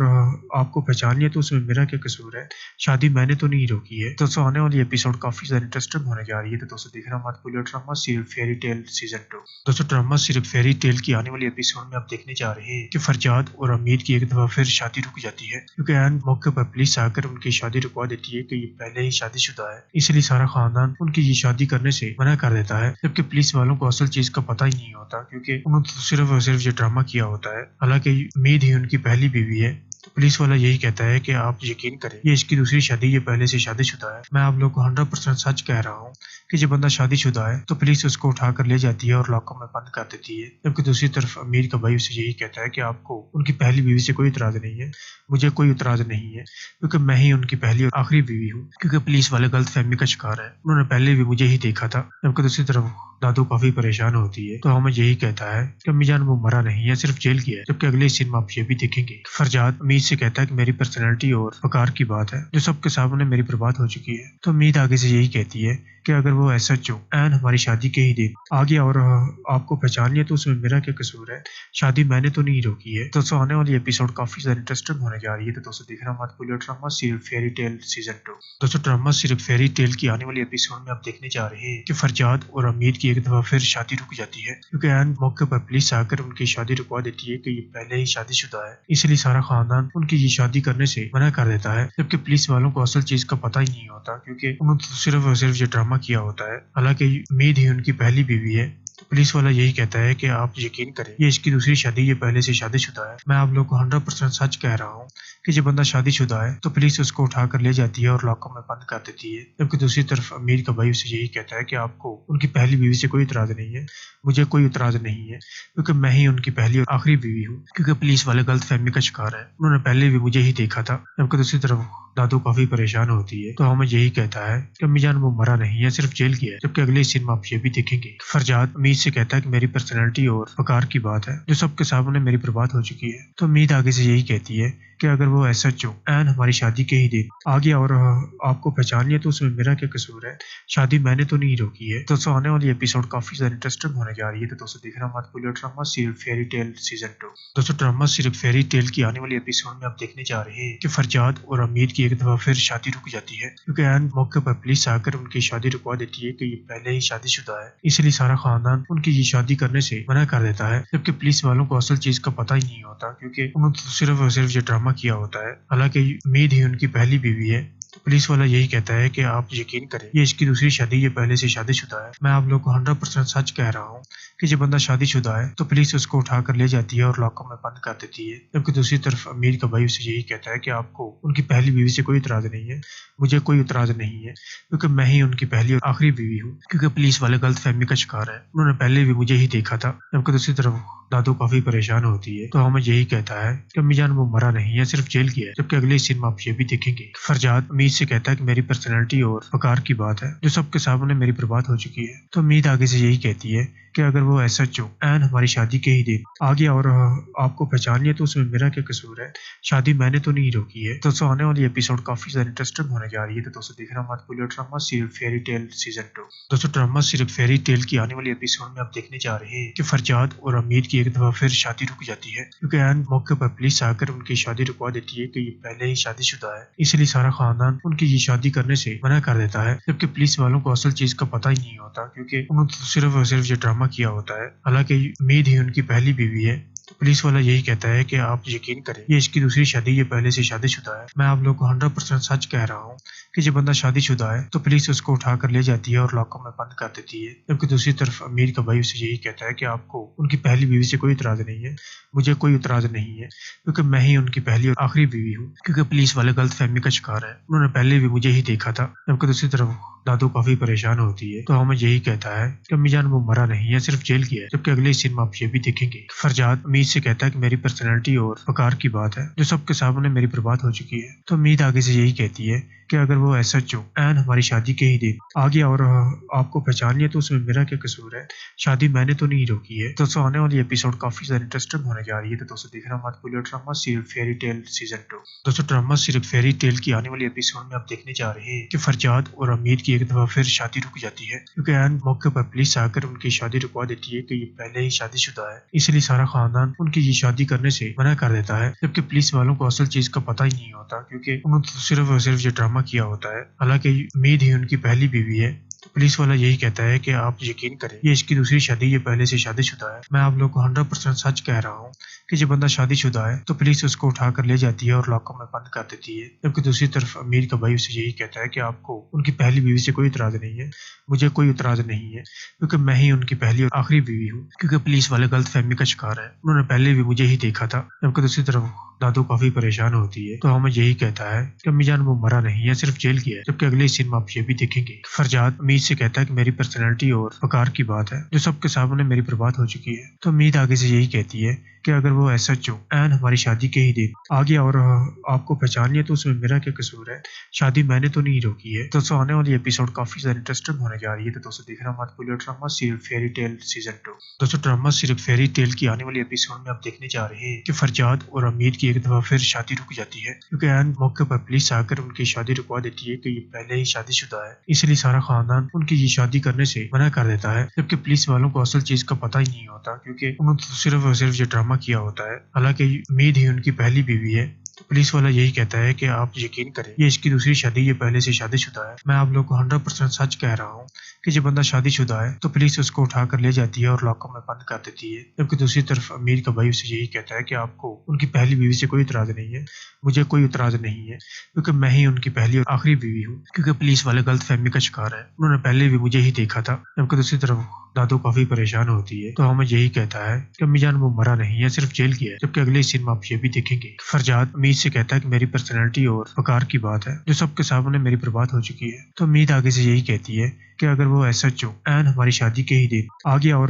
آپ کو پہچان لیا تو اس میں میرا کیا قصور ہے؟ شادی میں نے تو نہیں روکی ہے۔ دوستوں آنے والی ایپیسوڈ کافی زیادہ انٹرسٹنگ ہونے جا رہی ہے، تو دوستوں دیکھنا مت بھولیے drama serial fairy tale season 2۔ دوستوں ڈرامہ سیریل فیری ٹیل کی آنے والی ایپیسوڈ میں آپ دیکھنے جا رہے ہیں کہ فرجاد اور امید کی ایک دفعہ پھر شادی رک جاتی ہے، کیونکہ عین موقع پر پولیس آ کر ان کی شادی رکوا دیتی ہے کہ یہ پہلے ہی شادی شدہ ہے، اس لیے سارا خاندان ان کی یہ شادی کرنے سے منع کر دیتا ہے، جبکہ پولیس والوں کو اصل چیز کا پتہ ہی نہیں ہوتا، کیونکہ انہوں نے صرف اور صرف یہ ڈرامہ کیا ہوتا ہے۔ حالانکہ امید ہی ان کی پہلی بیوی ہے، تو پولیس والا یہی کہتا ہے کہ آپ یقین کریں یہ اس کی دوسری شادی، یہ پہلے سے شادی شدہ ہے۔ میں آپ لوگ کو 100% سچ کہہ رہا ہوں کہ جب بندہ شادی شدہ ہے تو پولیس اس کو اٹھا کر لے جاتی ہے اور لاکر میں بند کر دیتی ہے، جبکہ دوسری طرف امیر کا بھائی اسے یہی کہتا ہے کہ آپ کو ان کی پہلی بیوی سے کوئی اعتراض نہیں ہے، مجھے کوئی اعتراض نہیں ہے، کیونکہ میں ہی ان کی پہلی اور آخری بیوی ہوں۔ کیونکہ پولیس والے غلط فہمی کا شکار ہے، انہوں نے پہلے بھی مجھے ہی دیکھا تھا، جبکہ دوسری طرف دادو کافی پریشان ہوتی ہے تو ہمیں یہی کہتا ہے کہ امی جان وہ مرا نہیں ہے، صرف جیل کیا ہے۔ جبکہ اگلے سین میں آپ یہ بھی دیکھیں گے کہ فرجاد امید سے کہتا ہے کہ میری پرسنالٹی اور وقار کی بات ہے جو سب کے سامنے میری برباد ہو چکی ہے، تو امید آگے سے یہی کہتی ہے کہ اگر وہ SHO عین ہماری شادی کے ہی دن آ گیا اور آپ کو پہچان لیا تو اس میں میرا کیا قصور ہے؟ شادی میں نے تو نہیں روکی ہے۔ دوستوں آنے والی ایپیسوڈ کافی زیادہ انٹرسٹنگ ہونے جا رہی ہے، تو دوستوں دیکھنا مت بھولیے drama serial fairy tale season 2۔ دوستوں ڈرامہ سیریل فیری ٹیل کی آنے والی ایپیسوڈ میں آپ دیکھنے جا رہے ہیں کہ فرجاد اور امید کی ایک دفعہ پھر شادی رک جاتی ہے، کیونکہ عین موقع پر پولیس آ کر ان کی شادی رکوا دیتی ہے کہ یہ پہلے ہی شادی شدہ ہے، اس لیے سارا خاندان ان کی یہ شادی کرنے سے منع کر دیتا ہے، جبکہ پولیس والوں کو اصل چیز کا پتہ ہی نہیں ہوتا، کیونکہ انہوں نے صرف اور صرف یہ ڈرامہ کیا ہوتا ہے۔ حالانکہ امید ہی ان کی پہلی بیوی ہے، تو پولیس والا یہی کہتا ہے کہ آپ یقین کریں یہ اس کی دوسری شادی، یہ پہلے سے شادی شدہ ہے۔ میں آپ لوگ کو 100% سچ کہہ رہا ہوں کہ جب بندہ شادی شدہ ہے تو پولیس اس کو اٹھا کر لے جاتی ہے اور لاکر میں بند کر دیتی ہے، جبکہ دوسری طرف امیر کا بھائی اسے یہی کہتا ہے کہ آپ کو ان کی پہلی بیوی سے کوئی اعتراض نہیں ہے، مجھے کوئی اعتراض نہیں ہے، کیونکہ میں ہی ان کی پہلی اور آخری بیوی ہوں۔ کیونکہ پولیس والے غلط فہمی کا شکار ہے، انہوں نے پہلے بھی مجھے ہی دیکھا تھا، جبکہ دوسری طرف دادو کافی پریشان ہوتی ہے تو ہمیں یہی کہتا ہے کہ امی جان وہ مرا نہیں ہے، صرف جیل کیا ہے۔ جبکہ اگلے سین میں آپ یہ بھی دیکھیں گے کہ فرجاد امید سے کہتا ہے کہ میری پرسنالٹی اور وقار کی بات ہے جو سب کے سامنے میری برباد ہو چکی ہے، تو امید آگے سے یہی کہتی ہے کہ اگر وہ SHO عین ہماری شادی کے ہی دن آ گیا اور آپ کو پہچان لیا تو اس میں میرا کیا قصور ہے؟ شادی میں نے تو نہیں روکی ہے۔ دوستوں آنے والی ایپیسوڈ کافی زیادہ انٹرسٹنگ ہونے جا رہی ہے، تو دوستوں دیکھنا مت بھولیے drama serial fairy tale season 2۔ دوستوں ڈرامہ سیریل فیری ٹیل کی آنے والی ایپیسوڈ میں آپ دیکھنے جا رہے ہیں کہ فرجاد اور امید کی ایک دفعہ پھر شادی رک جاتی ہے، کیونکہ عین موقع پر پولیس آ کر ان کی شادی رکوا دیتی ہے کہ یہ پہلے ہی شادی شدہ ہے، اس لیے سارا خاندان ان کی یہ شادی کرنے سے منع کر دیتا ہے، جبکہ پولیس والوں کو اصل چیز کا پتہ ہی نہیں ہوتا، کیونکہ انہوں نے صرف اور صرف یہ ڈرامہ کیا ہوتا ہے۔ حالانکہ امید ہی ان کی پہلی بیوی ہے، تو پولیس والا یہی کہتا ہے کہ آپ یقین کریں یہ اس کی دوسری شادی، یہ پہلے سے شادی شدہ ہے۔ میں آپ لوگ کو 100% سچ کہہ رہا ہوں کہ جب بندہ شادی شدہ ہے تو پولیس اس کو اٹھا کر لے جاتی ہے اور لاکر میں بند کر دیتی ہے، جبکہ دوسری طرف امیر کا بھائی اسے یہی کہتا ہے کہ آپ کو ان کی پہلی بیوی سے کوئی اعتراض نہیں ہے، مجھے کوئی اعتراض نہیں ہے، کیونکہ میں ہی ان کی پہلی اور آخری بیوی ہوں۔ کیونکہ پولیس والے غلط فہمی کا شکار ہے، انہوں نے پہلے بھی مجھے ہی دیکھا تھا، جبکہ دوسری طرف دادو کافی پریشان ہوتی ہے تو ہمیں یہی کہتا ہے کہ امی جان وہ مرا نہیں ہے، صرف جیل کیا ہے۔ جبکہ اگلے سین میں آپ یہ بھی دیکھیں گے کہ فرجاد امید سے کہتا ہے کہ میری پرسنالٹی اور وقار کی بات ہے جو سب کے سامنے میری برباد ہو چکی ہے، تو امید آگے سے یہی کہتی ہے کہ اگر وہ SHO عین ہماری شادی کے ہی دن آ گیا اور آپ کو پہچان لیا تو اس میں میرا کیا قصور ہے؟ شادی میں نے تو نہیں روکی ہے۔ دوستوں آنے والی ایپیسوڈ کافی زیادہ انٹرسٹنگ ہونے جا رہی ہے، تو دوستوں دیکھنا مت بھولیے drama serial fairy tale season 2۔ دوستوں ڈرامہ سیریل فیری ٹیل کی آنے والی ایپیسوڈ میں آپ دیکھنے جا رہے ہیں کہ فرجاد اور امید کی ایک دفعہ پھر شادی رک جاتی ہے، کیونکہ عین موقع پر پولیس آ کر ان کی شادی رکوا دیتی ہے کہ یہ پہلے ہی شادی شدہ ہے، اس لیے سارا خاندان ان کی یہ شادی کرنے سے منع کر دیتا ہے، جبکہ پولیس والوں کو اصل چیز کا پتہ ہی نہیں ہوتا، کیونکہ انہوں نے صرف اور صرف یہ ڈرامہ کیا ہوتا ہے۔ حالانکہ امید ہی ان کی پہلی بیوی ہے، تو پولیس والا یہی کہتا ہے کہ آپ یقین کریں یہ اس کی دوسری شادی، یہ پہلے سے شادی شدہ ہے۔ میں آپ لوگ کو 100% سچ کہہ رہا ہوں کہ جب بندہ شادی شدہ ہے تو پولیس اس کو اٹھا کر لے جاتی ہے اور لاکر میں بند کر دیتی ہے، جبکہ دوسری طرف امیر کا بھائی اسے یہی کہتا ہے کہ آپ کو ان کی پہلی بیوی سے کوئی اعتراض نہیں ہے، مجھے کوئی اعتراض نہیں ہے، کیونکہ میں ہی ان کی پہلی اور آخری بیوی ہوں۔ کیونکہ پولیس والے غلط فہمی کا شکار ہے، انہوں نے پہلے بھی مجھے ہی دیکھا تھا، جبکہ دوسری طرف دادو کافی پریشان ہوتی ہے تو ہمیں یہی کہتا ہے کہ امی جان وہ مرا نہیں ہے، صرف جیل کیا ہے۔ جبکہ اگلے سین میں آپ یہ بھی دیکھیں گے کہ فرجاد امید سے کہتا ہے کہ میری پرسنالٹی اور وقار کی بات ہے جو سب کے سامنے میری برباد ہو چکی ہے، تو امید آگے سے یہی کہتی ہے کہ اگر وہ SHO عین ہماری شادی کے ہی دن آ گیا اور آپ کو پہچان لیا تو اس میں میرا کیا قصور ہے؟ شادی میں نے تو نہیں روکی ہے۔ دوستوں آنے والی ایپیسوڈ کافی زیادہ انٹرسٹنگ ہونے جا رہی ہے، تو دوستوں دیکھنا مت بھولیے drama serial fairy tale season 2۔ دوستوں ڈرامہ سیریل فیری ٹیل کی آنے والی ایپیسوڈ میں آپ دیکھنے جا رہے ہیں کہ فرجاد اور امید کی ایک دفعہ پھر شادی رک جاتی ہے کیونکہ عین موقع پر پولیس آ کر ان کی شادی رکوا دیتی ہے کہ یہ پہلے ہی شادی شدہ ہے، اس لیے سارا خاندان ان کی یہ شادی کرنے سے منع کر دیتا ہے، جبکہ پولیس والوں کو اصل چیز کا پتہ ہی نہیں ہوتا کیونکہ انہوں نے صرف اور صرف یہ ڈرامہ کیا ہوتا ہے، حالانکہ امید ہی ان کی پہلی بیوی ہے۔ تو پولیس والا یہی کہتا ہے کہ آپ یقین کریں یہ اس کی دوسری شادی، یہ پہلے سے شادی شدہ ہے۔ میں آپ لوگ کو 100% سچ کہہ رہا ہوں کہ جب بندہ شادی شدہ ہے تو پولیس اس کو اٹھا کر لے جاتی ہے اور لاکر میں بند کر دیتی ہے، جبکہ دوسری طرف امیر کا بھائی اسے یہی کہتا ہے کہ آپ کو ان کی پہلی بیوی سے کوئی اعتراض نہیں ہے، مجھے کوئی اعتراض نہیں ہے کیونکہ میں ہی ان کی پہلی اور آخری بیوی ہوں، کیونکہ پولیس والے غلط فہمی کا شکار ہے، انہوں نے پہلے بھی مجھے ہی دیکھا تھا۔ جبکہ دوسری طرف دادو کافی پریشان ہوتی ہے تو ہمیں یہی کہتا ہے کہ امی جان وہ مرا نہیں ہے، صرف جیل گیا ہے، جبکہ اگلے سین میں آپ یہ بھی دیکھیں گے فرجاد امید سے کہتا ہے کہ میری پرسنالٹی اور وقار کی بات ہے جو سب کے سامنے میری برباد ہو چکی ہے۔ تو امید آگے سے یہی کہتی ہے کہ اگر وہ ایسا عین ہماری شادی کے ہی دن آ گیا اور آپ کو پہچان لیا تو اس میں میرا کیا قصور ہے، شادی میں نے تو نہیں روکی ہے۔ دوستوں آنے والی ایپیسوڈ کافی زیادہ انٹرسٹنگ ہونے جا رہی ہے، تو دوستوں دیکھنا مت بھولئے drama serial fairy tale season 2۔ دوستوں ڈرامہ سیریل فیری ٹیل کی آنے والی ایپیسوڈ میں آپ دیکھنے جا رہے ہیں کہ فرجاد اور امید کی ایک دفعہ پھر شادی رک جاتی ہے کیونکہ عین موقع پر پولیس آ کر ان کی شادی رکوا دیتی ہے کہ یہ پہلے ہی شادی شدہ ہے، اس لیے سارا خاندان ان کی یہ شادی کرنے سے منع کر دیتا ہے، جبکہ پولیس والوں کو اصل چیز کا پتہ ہی نہیں ہوتا کیونکہ انہوں نے صرف اور صرف یہ ڈرامہ کیا ہوتا ہے، حالانکہ امید ہی ان کی پہلی بیوی ہے۔ تو پولیس والا یہی کہتا ہے کہ آپ یقین کریں یہ اس کی دوسری شادی، یہ پہلے سے شادی شدہ ہے۔ میں آپ لوگ کو 100% سچ کہہ رہا ہوں کہ جب بندہ شادی شدہ ہے تو پولیس اس کو اٹھا کر لے جاتی ہے اور لاکر میں بند کر دیتی ہے، جبکہ دوسری طرف امیر کا بھائی اسے یہی کہتا ہے کہ آپ کو ان کی پہلی بیوی سے کوئی اعتراض نہیں ہے، مجھے کوئی اعتراض نہیں ہے کیونکہ میں ہی ان کی پہلی اور آخری بیوی ہوں، کیونکہ پولیس والے غلط فہمی کا شکار ہے، انہوں نے پہلے بھی مجھے ہی دیکھا تھا۔ جبکہ دوسری طرف دادو کافی پریشان ہوتی ہے تو ہمیں یہی کہتا ہے کہ امی جان وہ مرا نہیں ہے، صرف جیل گیا ہے، جبکہ اگلے سین میں آپ یہ بھی دیکھیں گے فرجاد امید سے کہتا ہے کہ میری پرسنالٹی اور وقار کی بات ہے جو سب کے سامنے میری برباد ہو چکی ہے۔ تو امید آگے سے یہی کہتی ہے کہ اگر وہ ایسا عین ہماری شادی کے ہی دن آ گیا اور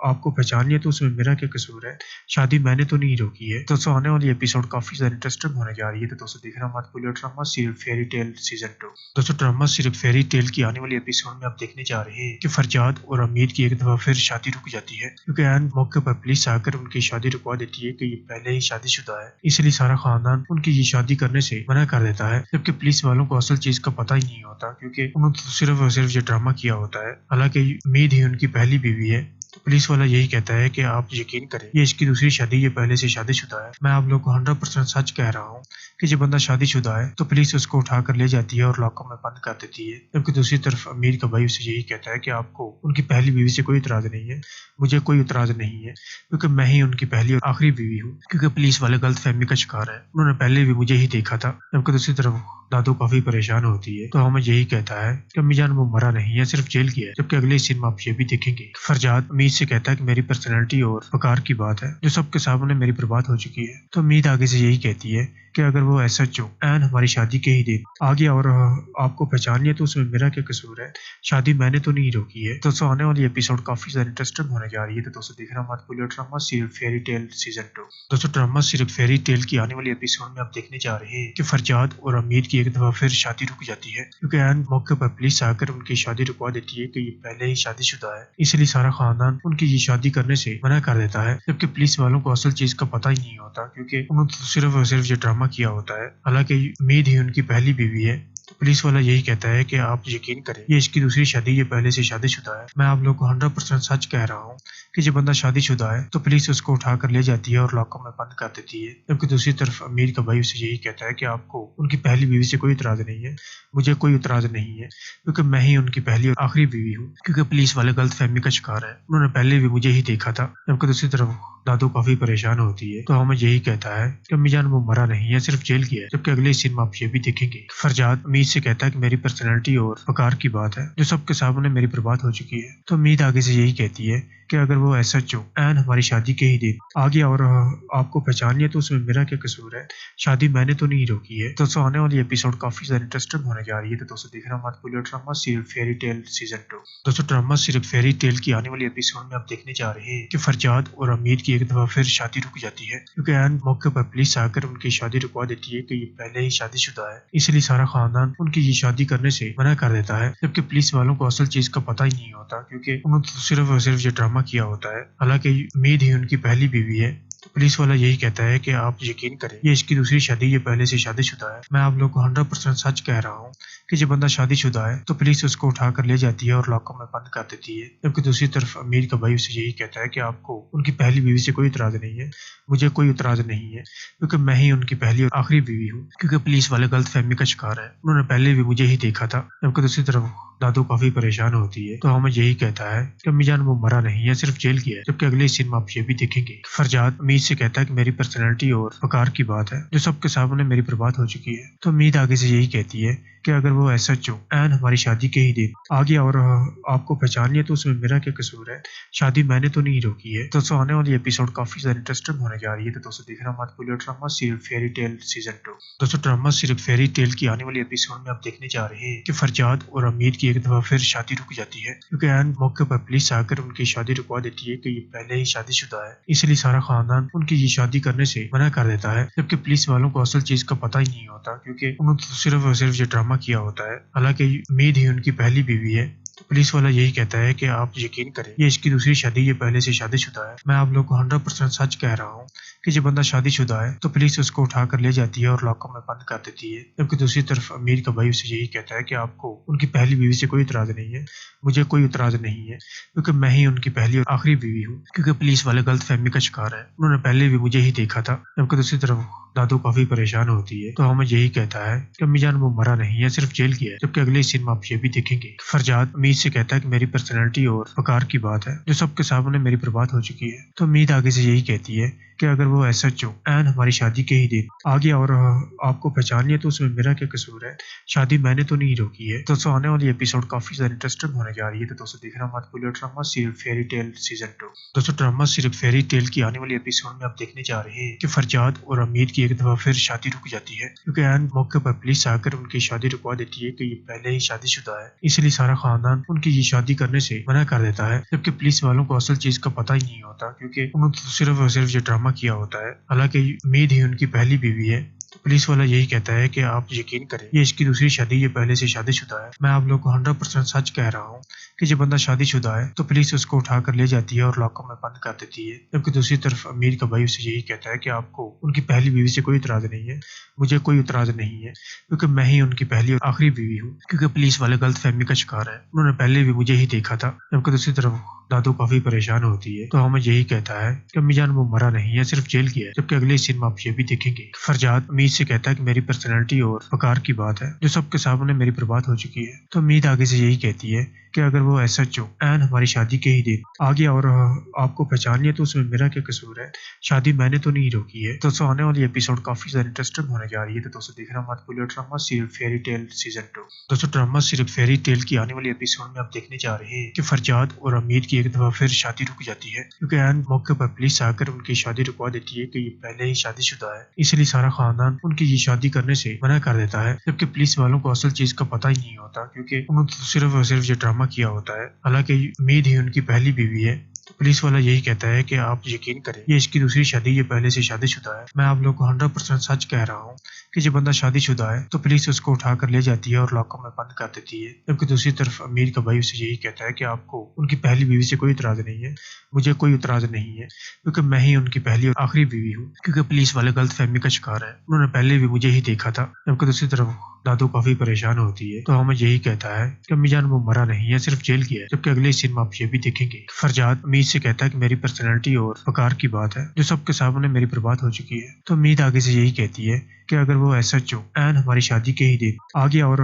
آپ کو پہچان لیا تو اس میں میرا کیا قصور ہے، شادی میں نے تو نہیں روکی ہے۔ دوستوں آنے والی ایپیسوڈ کافی زیادہ انٹرسٹنگ ہونے جا رہی ہے، تو دوستوں دیکھنا مت بھولئے drama serial fairy tale season 2۔ دوستوں ڈرامہ سیریل فیری ٹیل کی آنے والی ایپیسوڈ میں آپ دیکھنے جا رہے ہیں کہ فرجاد اور امید کی ایک دفعہ پھر شادی رک جاتی ہے کیونکہ عین موقع پر پولیس آ کر ان کی شادی رکوا دیتی ہے کہ یہ پہلے ہی شادی شدہ ہے، اس لیے سارا خاندان ان کی یہ شادی کرنے سے منع کر دیتا ہے، جبکہ پولیس والوں کو اصل چیز کا پتہ ہی نہیں ہوتا کیونکہ انہوں نے صرف اور صرف یہ ڈرامہ کیا ہوتا ہے، حالانکہ امید ہی ان کی پہلی بیوی ہے۔ تو پولیس والا یہی کہتا ہے کہ آپ یقین کریں یہ اس کی دوسری شادی، یہ پہلے سے شادی شدہ ہے۔ میں آپ لوگ کو 100% سچ کہہ رہا ہوں کہ جب بندہ شادی شدہ ہے تو پولیس اس کو اٹھا کر لے جاتی ہے اور لاکر میں بند کر دیتی ہے، جبکہ دوسری طرف امیر کا بھائی اسے یہی کہتا ہے کہ آپ کو ان کی پہلی بیوی سے کوئی اعتراض نہیں ہے، مجھے کوئی اعتراض نہیں ہے کیونکہ میں ہی ان کی پہلی اور آخری بیوی ہوں، کیونکہ پولیس والے غلط فہمی کا شکار ہے، انہوں نے پہلے بھی مجھے ہی دیکھا تھا۔ جبکہ دوسری طرف دادو کافی پریشان ہوتی ہے تو ہمیں یہی کہتا ہے کہ امی جان وہ مرا نہیں ہے، صرف جیل گیا ہے، جبکہ اگلے سین میں آپ یہ بھی دیکھیں گے فرجاد امید سے کہتا ہے کہ میری پرسنالٹی اور وقار کی بات ہے جو سب کے سامنے میری برباد ہو چکی ہے۔ تو امید آگے سے یہی کہتی ہے کہ اگر وہ ایسا عین ہماری شادی کے ہی دن آ گیا اور آپ کو پہچان لیا تو اس میں میرا کیا قصور ہے، شادی میں نے تو نہیں روکی ہے۔ دوستوں آنے والی ایپیسوڈ کافی زیادہ انٹرسٹنگ ہونے جا رہی ہے، تو دوستوں دیکھنا مت بھولئے drama serial fairy tale season 2۔ دوستوں ڈرامہ سیریل فیری ٹیل کی آنے والی ایپیسوڈ میں آپ دیکھنے جا رہے ہیں کہ فرجاد اور امید کی ایک دفعہ پھر شادی رک جاتی ہے کیونکہ عین موقع پر پولیس آ کر ان کی شادی رکوا دیتی ہے کہ یہ پہلے ہی شادی شدہ ہے، اس لیے سارا خاندان ان کی یہ شادی کرنے سے منع کر دیتا ہے، جبکہ پولیس والوں کو اصل چیز کا پتہ ہی نہیں ہوتا کیونکہ انہوں نے صرف اور صرف یہ ڈرامہ کیا ہوتا ہے، حالانکہ امید ہی ان کی پہلی بیوی ہے۔ تو پولیس والا یہی کہتا ہے کہ آپ یقین کریں یہ اس کی دوسری شادی، یہ پہلے سے شادی شدہ ہے۔ میں آپ لوگ کو 100% سچ کہہ رہا ہوں کہ جب بندہ شادی شدہ ہے تو پولیس اس کو اٹھا کر لے جاتی ہے اور لاکر میں بند کر دیتی ہے، جبکہ دوسری طرف امیر کا بھائی اسے یہی کہتا ہے کہ آپ کو ان کی پہلی بیوی سے کوئی اعتراض نہیں ہے، مجھے کوئی اعتراض نہیں ہے کیونکہ میں ہی ان کی پہلی اور آخری بیوی ہوں، کیونکہ پولیس والے غلط فہمی کا شکار ہے، انہوں نے پہلے بھی مجھے ہی دیکھا تھا۔ جبکہ دوسری طرف دادو کافی پریشان ہوتی ہے تو ہمیں یہی کہتا ہے کہ امی جان وہ مرا نہیں ہے، صرف جیل گیا ہے، جبکہ اگلے سین میں آپ یہ بھی دیکھیں گے فرجاد امید سے کہتا ہے کہ میری پرسنالٹی اور وقار کی بات ہے جو سب کے سامنے میری برباد ہو چکی ہے۔ تو امید آگے سے یہی کہتی ہے کہ اگر وہ ایسا عین ہماری شادی کے ہی دن آ گیا اور آپ کو پہچان لیا تو اس میں میرا کیا قصور ہے، شادی میں نے تو نہیں روکی ہے۔ دوستوں آنے والی ایپیسوڈ کافی زیادہ انٹرسٹنگ ہونے جا رہی ہے، تو دوستوں دیکھنا مت بھولئے drama serial fairy tale season 2۔ دوستوں ڈرامہ سیریل فیری ٹیل کی آنے والی ایپیسوڈ میں آپ دیکھنے جا رہے ہیں کہ فرجاد اور امید کی ایک دفعہ پھر شادی رک جاتی ہے کیونکہ عین موقع پر پولیس آ کر ان کی شادی رکوا دیتی ہے کہ یہ پہلے ہی شادی شدہ ہے، اس لیے سارا خاندان ان کی یہ شادی کرنے سے منع کر دیتا ہے، جبکہ پولیس والوں کو اصل چیز کا پتہ ہی نہیں ہوتا کیونکہ انہوں نے صرف اور صرف یہ ڈرامہ کیا ہوتا ہے، حالانکہ امید ہی ان کی پہلی بیوی ہے۔ تو پولیس والا یہی کہتا ہے کہ آپ یقین کریں یہ اس کی دوسری شادی، یہ پہلے سے شادی شدہ ہے۔ میں آپ لوگ کو 100% سچ کہہ رہا ہوں کہ جب بندہ شادی شدہ ہے تو پولیس اس کو اٹھا کر لے جاتی ہے اور لاکر میں بند کر دیتی ہے، جبکہ دوسری طرف امیر کا بھائی اسے یہی کہتا ہے کہ آپ کو ان کی پہلی بیوی سے کوئی اعتراض نہیں ہے، مجھے کوئی اعتراض نہیں ہے کیونکہ میں ہی ان کی پہلی اور آخری بیوی ہوں۔ کیونکہ پولیس والے غلط فہمی کا شکار ہے، انہوں نے پہلے بھی مجھے ہی دیکھا تھا۔ جبکہ دوسری طرف دادو کافی پریشان ہوتی ہے تو ہمیں یہی کہتا ہے کہ امی جان وہ مرا نہیں ہے، صرف جیل گیا ہے۔ جبکہ اگلے سین میں آپ یہ بھی دیکھیں گے کہ فرجاد امید سے کہتا ہے کہ میری پرسنالٹی اور وقار کی بات ہے جو سب کے سامنے میری برباد ہو چکی ہے، تو امید آگے سے یہی کہتی ہے کہ اگر وہ ایسا عین ہماری شادی کے ہی دن آ گیا اور آپ کو پہچان لیا تو اس میں میرا کیا قصور ہے، شادی میں نے تو نہیں روکی ہے۔ دوستوں آنے والی ایپیسوڈ کافی زیادہ انٹرسٹنگ ہونے جا رہی ہے، تو دوستوں دیکھنا مت بھولیے drama serial fairy tale season 2۔ دوستوں ڈرامہ سیریل فیری ٹیل کی آنے والی ایپیسوڈ میں آپ دیکھنے جا رہے ہیں کہ فرجاد اور امید کی ایک دفعہ پھر شادی رک جاتی ہے، کیونکہ عین موقع پر پولیس آ کر ان کی شادی رکوا دیتی ہے کہ یہ پہلے ہی شادی شدہ ہے، اس لیے سارا خاندان ان کی یہ شادی کرنے سے منع کر دیتا ہے۔ جبکہ پولیس والوں کو اصل چیز کا پتہ ہی نہیں ہوتا کیونکہ انہوں نے صرف اور صرف یہ ڈرامہ کیا ہوتا ہے، حالانکہ امید ہی ان کی پہلی بیوی ہے۔ تو پولیس والا یہی کہتا ہے کہ آپ یقین کریں یہ اس کی دوسری شادی، یہ پہلے سے شادی شدہ ہے۔ میں آپ لوگ کو 100% سچ کہہ رہا ہوں کہ جب بندہ شادی شدہ ہے تو پولیس اس کو اٹھا کر لے جاتی ہے اور لاکر میں بند کر دیتی ہے، جبکہ دوسری طرف امیر کا بھائی اسے یہی کہتا ہے کہ آپ کو ان کی پہلی بیوی سے کوئی اعتراض نہیں ہے، مجھے کوئی اعتراض نہیں ہے کیونکہ میں ہی ان کی پہلی اور آخری بیوی ہوں۔ کیونکہ پولیس والے غلط فہمی کا شکار ہے، انہوں نے پہلے بھی مجھے ہی دیکھا تھا۔ جبکہ دوسری طرف دادو کافی پریشان ہوتی ہے تو ہمیں یہی کہتا ہے کہ امی جان وہ مرا نہیں ہے، صرف جیل گیا ہے۔ جبکہ اگلے سین میں آپ یہ بھی دیکھیں گے کہ فرجاد امید سے کہتا ہے کہ میری پرسنالٹی اور وقار کی بات ہے جو سب کے سامنے میری برباد ہو چکی ہے، تو امید آگے سے یہی کہتی ہے کہ اگر وہ ایسا عین ہماری شادی کے ہی دن آ گیا اور آپ کو پہچان لیا تو اس میں میرا کیا قصور ہے، شادی میں نے تو نہیں روکی ہے۔ دوستوں آنے والی ایپیسوڈ کافی زیادہ انٹرسٹنگ ہونے جا رہی ہے، تو دوستوں دیکھنا مت بھولیے drama serial fairy tale season 2۔ دوستوں ڈرامہ سیریل فیری ٹیل کی آنے والی ایپیسوڈ میں آپ دیکھنے جا رہے ہیں کہ فرجاد اور امید کی ایک دفعہ پھر شادی رک جاتی ہے، کیونکہ عین موقع پر پولیس آ کر ان کی شادی رکوا دیتی ہے کہ یہ پہلے ہی شادی شدہ ہے، اس لیے سارا خاندان ان کی یہ شادی کرنے سے منع کر دیتا ہے۔ جبکہ پولیس والوں کو اصل چیز کا پتہ ہی نہیں ہوتا کیونکہ انہوں نے صرف اور صرف یہ ڈرامہ کیا ہوتا ہے، حالانکہ امید ہی ان کی پہلی بیوی ہے۔ تو پولیس والا یہی کہتا ہے کہ آپ یقین کریں یہ اس کی دوسری شادی، یہ پہلے سے شادی شدہ ہے۔ میں آپ لوگ کو 100% سچ کہہ رہا ہوں کہ جب بندہ شادی شدہ ہے تو پولیس اس کو اٹھا کر لے جاتی ہے اور لاکر میں بند کر دیتی ہے، جبکہ دوسری طرف امیر کا بھائی اسے یہی کہتا ہے کہ آپ کو ان کی پہلی بیوی سے کوئی اعتراض نہیں ہے، مجھے کوئی اعتراض نہیں ہے کیونکہ میں ہی ان کی پہلی اور آخری بیوی ہوں۔ کیونکہ پولیس والے غلط فہمی کا شکار ہے، انہوں نے پہلے بھی مجھے ہی دیکھا تھا۔ جبکہ دوسری طرف دادو کافی پریشان ہوتی ہے تو ہمیں یہی کہتا ہے کہ امی جان وہ مرا نہیں ہے، صرف جیل گیا ہے۔ جبکہ اگلے سین میں آپ یہ بھی دیکھیں گے کہ فرجاد امید سے کہتا ہے کہ میری پرسنالٹی اور وقار کی بات ہے جو سب کے سامنے میری برباد ہو چکی ہے، تو امید آگے سے یہی کہتی ہے کہ اگر وہ ایسا عین ہماری شادی کے ہی دن آ گیا اور آپ کو پہچان لیا تو اس میں میرا کیا قصور ہے، شادی میں نے تو نہیں روکی ہے۔ دوستوں آنے والی ایپیسوڈ کافی زیادہ انٹرسٹنگ ہونے جا رہی ہے، تو دوستوں دیکھنا مت بھولیے drama serial fairy tale season 2۔ دوستوں ڈرامہ سیریل فیری ٹیل کی آنے والی ایپیسوڈ میں آپ دیکھنے جا رہے ہیں کہ فرجاد اور امید کی ایک دفعہ پھر شادی رک جاتی ہے، کیونکہ عین موقع پر پولیس آ کر ان کی شادی رکوا دیتی ہے کہ یہ پہلے ہی شادی شدہ ہے، اس لیے سارا خاندان ان کی یہ شادی کرنے سے منع کر دیتا ہے۔ جبکہ پولیس والوں کو اصل چیز کا پتہ ہی نہیں ہوتا کیونکہ انہوں نے صرف اور صرف یہ ڈرامہ کیا ہوتا ہے، حالانکہ امید ہی ان کی پہلی بیوی ہے۔ تو پولیس والا یہی کہتا ہے کہ آپ یقین کریں یہ اس کی دوسری شادی، یہ پہلے سے شادی شدہ ہے۔ میں آپ لوگ کو 100% سچ کہہ رہا ہوں کہ جب بندہ شادی شدہ ہے تو پولیس اس کو اٹھا کر لے جاتی ہے اور لاکر میں بند کر دیتی ہے، جبکہ دوسری طرف امیر کا بھائی اسے یہی کہتا ہے کہ آپ کو ان کی پہلی بیوی سے کوئی اعتراض نہیں ہے، مجھے کوئی اعتراض نہیں ہے کیونکہ میں ہی ان کی پہلی اور آخری بیوی ہوں۔ کیونکہ پولیس والے غلط فہمی کا شکار ہے، انہوں نے پہلے بھی مجھے ہی دیکھا تھا۔ جبکہ دوسری طرف دادو کافی پریشان ہوتی ہے تو ہمیں یہی کہتا ہے کہ امی جان وہ مرا نہیں ہے، صرف جیل گیا ہے۔ جبکہ اگلے سین میں آپ یہ بھی دیکھیں گے کہ فرجاد امید سے کہتا ہے کہ میری پرسنالٹی اور وقار کی بات ہے جو سب کے سامنے میری برباد ہو چکی ہے، تو امید آگے سے یہی کہتی ہے کہ اگر وہ ایسا عین ہماری شادی کے ہی دن آ گیا اور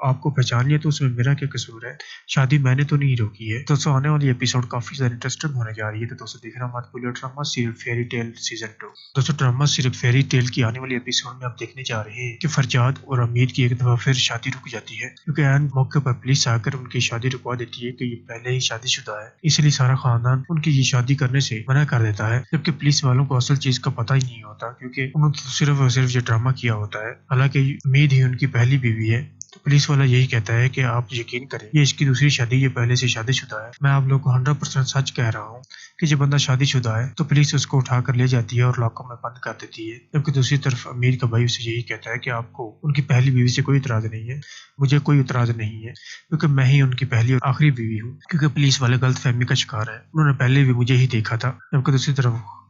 آپ کو پہچان لیا تو اس میں میرا کیا قصور ہے، شادی میں نے تو نہیں روکی ہے۔ دوستوں آنے والی ایپیسوڈ کافی زیادہ انٹرسٹنگ ہونے جا رہی ہے، تو دوستوں دیکھنا مت بھولیے drama serial fairy tale season 2۔ دوستوں ڈرامہ سیریل فیری ٹیل کی آنے والی ایپیسوڈ میں آپ دیکھنے جا رہے ہیں کہ فرجاد اور امید کی ایک دفعہ پھر شادی رک جاتی ہے، کیونکہ عین موقع پر پولیس آ کر ان کی شادی رکوا دیتی ہے کہ یہ پہلے ہی شادی شدہ ہے، اس لیے سارا خاندان ان کی یہ شادی کرنے سے منع کر دیتا ہے۔ جبکہ پولیس والوں کو اصل چیز کا پتہ ہی نہیں ہوتا کیونکہ انہوں نے صرف اور صرف یہ ڈرامہ کیا ہوتا ہے، حالانکہ امید ہی ان کی پہلی بیوی ہے۔ تو پولیس والا یہی کہتا ہے کہ آپ یقین کریں یہ اس کی دوسری شادی، یہ پہلے سے شادی شدہ ہے۔ میں آپ لوگ کو 100% سچ کہہ رہا ہوں کہ جب بندہ شادی شدہ ہے تو پولیس اس کو اٹھا کر لے جاتی ہے اور لاکر میں بند کر دیتی ہے، جبکہ دوسری طرف امیر کا بھائی اسے یہی کہتا ہے کہ آپ کو ان کی پہلی بیوی سے کوئی اعتراض نہیں ہے، مجھے کوئی اعتراض نہیں ہے کیونکہ میں ہی ان کی پہلی اور آخری بیوی ہوں۔ کیونکہ پولیس والے غلط فہمی کا شکار ہے، انہوں نے پہلے بھی مجھے ہی دیکھا تھا۔ جبکہ دوسری طرف